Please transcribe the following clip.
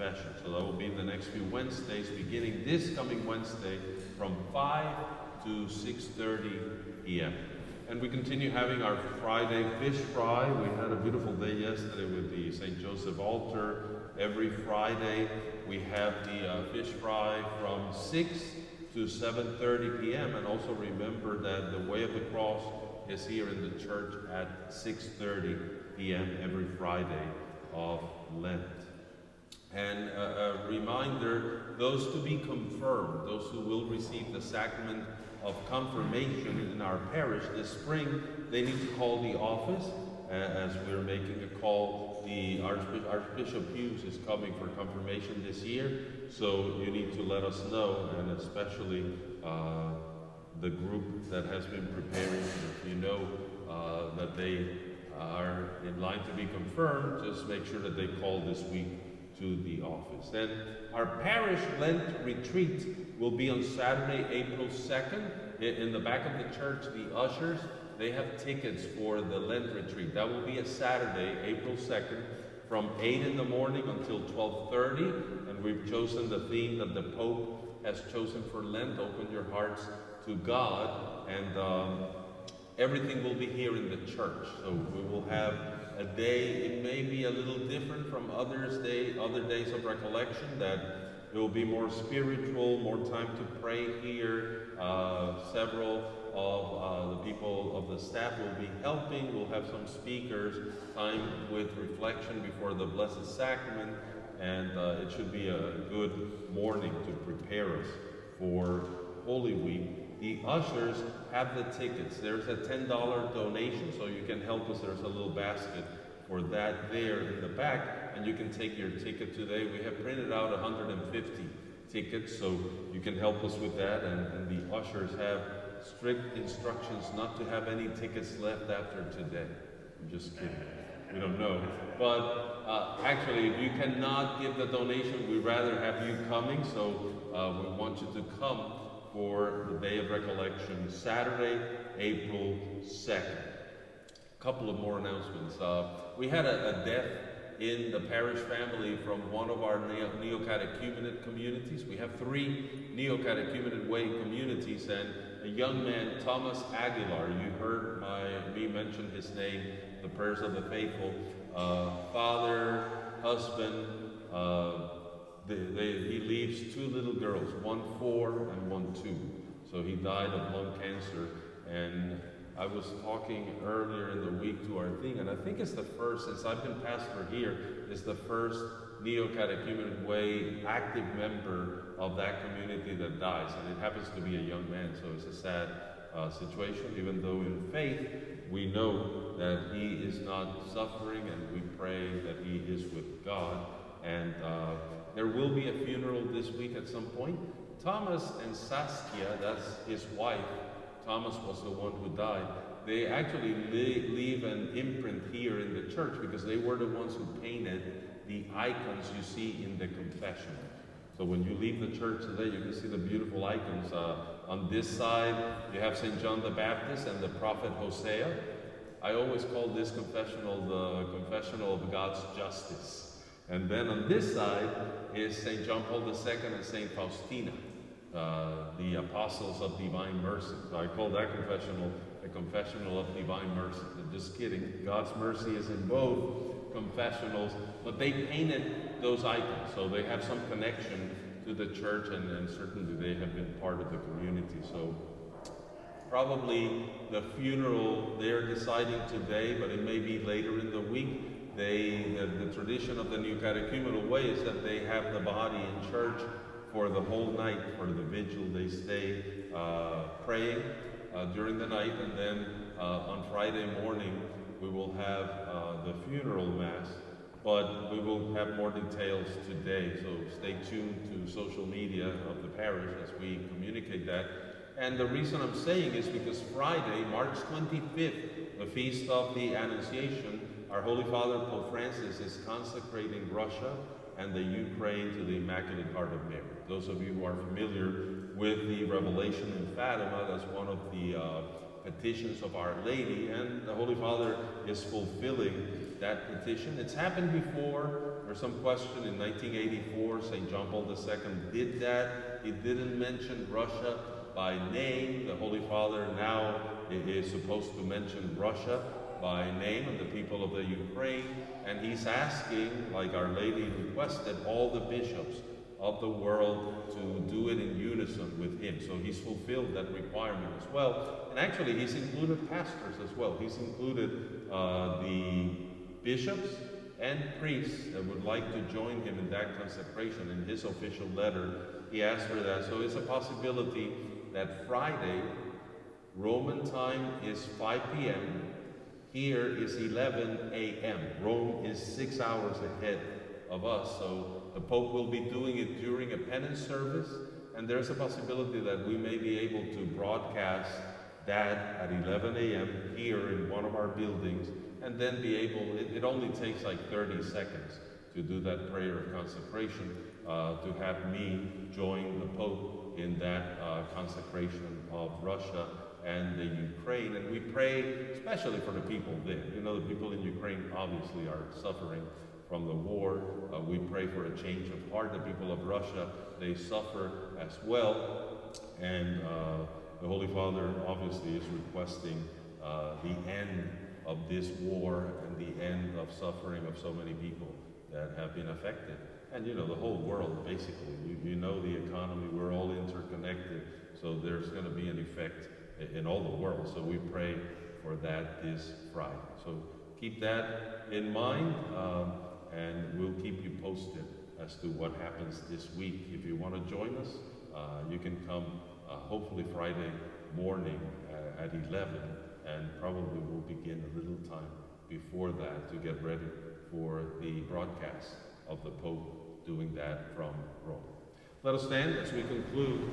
confession. So that will be the next few Wednesdays, beginning this coming Wednesday from 5 to 6:30 p.m. And we continue having our Friday fish fry. We had a beautiful day yesterday with the St. Joseph altar. Every Friday we have the fish fry from 6 to 7:30 p.m. And also remember that the Way of the Cross is here in the church at 6:30 p.m. every Friday of Lent. And a reminder, those to be confirmed, those who will receive the sacrament of confirmation in our parish this spring, they need to call the office as we're making a call. The Archbishop Hughes is coming for confirmation this year, so you need to let us know, and especially the group that has been preparing. If you know that they are in line to be confirmed, just make sure that they call this week to the office. Then our parish Lent retreat will be on Saturday, April 2nd. In the back of the church, the ushers, they have tickets for the Lent retreat. That will be a Saturday, April 2nd, from 8 in the morning until 12:30. And we've chosen the theme that the Pope has chosen for Lent, Open Your Hearts to God. And everything will be here in the church. So we will have a day, it may be a little different from other days of recollection, that it will be more spiritual, more time to pray here. Several of the people of the staff will be helping. We'll have some speakers, time with reflection before the Blessed Sacrament, and it should be a good morning to prepare us for Holy Week. The ushers have the tickets. There's a $10 donation, so you can help us. There's a little basket for that there in the back, and you can take your ticket today. We have printed out 150 tickets, so you can help us with that. And the ushers have strict instructions not to have any tickets left after today. I'm just kidding. We don't know. But actually, if you cannot give the donation, we'd rather have you coming, so we want you to come for the Day of Recollection, Saturday, April 2nd. A couple of more announcements. We had a death in the parish family from one of our neo-catechumenate communities. We have 3 neo-catechumenate way communities, and a young man, Thomas Aguilar, you heard me mention his name, the prayers of the faithful, father, husband, he leaves 2 little girls, one 4 and one 2. So he died of lung cancer. And I was talking earlier in the week to our thing, and I think it's the first, since I've been pastor here, it's the first neo-catechumenate way active member of that community that dies. And it happens to be a young man, so it's a sad situation, even though in faith we know that he is not suffering, and we pray that he is with God. And there will be a funeral this week at some point. Thomas and Saskia, that's his wife, Thomas was the one who died. They actually leave an imprint here in the church because they were the ones who painted the icons you see in the confession. So when you leave the church today, you can see the beautiful icons. On this side, you have St. John the Baptist and the prophet Hosea. I always call this confessional the confessional of God's justice. And then on this side is St. John Paul II and St. Faustina, the apostles of divine mercy. So I call that confessional the confessional of divine mercy. I'm just kidding. God's mercy is in both confessionals, but they painted those icons, so they have some connection to the church, and certainly they have been part of the community. So probably the funeral they're deciding today, but it may be later in the week. The tradition of the New Catechumenal Way is that they have the body in church for the whole night, for the vigil. They stay praying during the night, and then on Friday morning we will have the funeral mass, but we will have more details today, so stay tuned to social media of the parish as we communicate that. And the reason I'm saying is because Friday, March 25th, the feast of the Annunciation, our Holy Father Pope Francis is consecrating Russia and the Ukraine to the Immaculate Heart of Mary. Those of you who are familiar with the revelation in Fatima, that's one of the petitions of Our Lady, and the Holy Father is fulfilling that petition. It's happened before. There's some question in 1984, St. John Paul II did that. He didn't mention Russia by name. The Holy Father now is supposed to mention Russia by name and the people of the Ukraine. And he's asking, like Our Lady requested, all the bishops of the world to do it in unison with him. So he's fulfilled that requirement as well. And actually, he's included pastors as well. He's included the bishops and priests that would like to join him in that consecration. In his official letter, he asked for that. So it's a possibility that Friday, Roman time is 5 p.m., here is 11 a.m. Rome is 6 hours ahead of us, so the Pope will be doing it during a penance service, and there's a possibility that we may be able to broadcast that at 11 a.m. here in one of our buildings, and then be able, it only takes like 30 seconds to do that prayer of consecration, to have me join the Pope in that consecration of Russia and the Ukraine. And we pray especially for the people there. You know, the people in Ukraine obviously are suffering from the war. We pray for a change of heart. The people of Russia, they suffer as well. And the Holy Father obviously is requesting the end of this war and the end of suffering of so many people that have been affected. And you know, the whole world basically. You know the economy, we're all interconnected. So there's going to be an effect in all the world. So we pray for that this Friday. So keep that in mind, and we'll keep you posted as to what happens this week. If you want to join us, you can come hopefully Friday morning at 11, and probably we'll begin a little time before that to get ready for the broadcast of the Pope doing that from Rome. Let us stand as we conclude